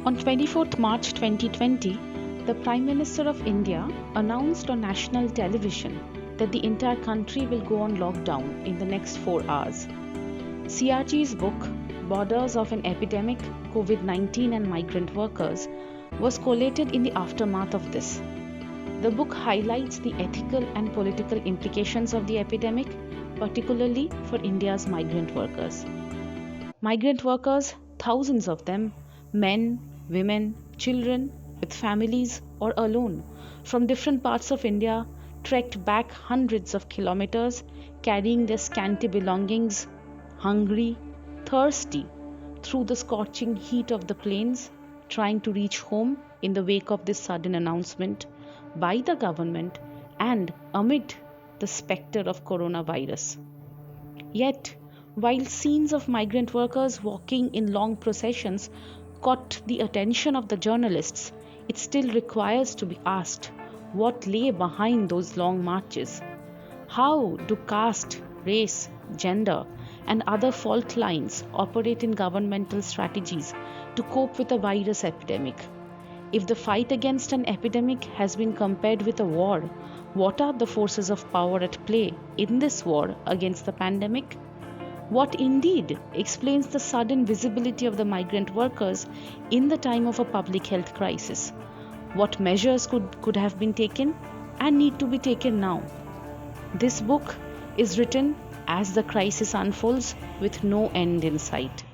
On 24th March 2020, the Prime Minister of India announced on national television that the entire country will go on lockdown in the next 4 hours. CRG's book, Borders of an Epidemic, COVID-19 and Migrant Workers, was collated in the aftermath of this. The book highlights the ethical and political implications of the epidemic, particularly for India's migrant workers. Migrant workers, thousands of them, men, women, children, with families or alone, from different parts of India, trekked back hundreds of kilometers, carrying their scanty belongings, hungry, thirsty, through the scorching heat of the plains, trying to reach home in the wake of this sudden announcement by the government and amid the spectre of coronavirus. Yet, while scenes of migrant workers walking in long processions caught the attention of the journalists, it still requires to be asked what lay behind those long marches. How do caste, race, gender, and other fault lines operate in governmental strategies to cope with a virus epidemic? If the fight against an epidemic has been compared with a war, what are the forces of power at play in this war against the pandemic? What indeed explains the sudden visibility of the migrant workers in the time of a public health crisis? What measures could have been taken and need to be taken now? This book is written as the crisis unfolds with no end in sight.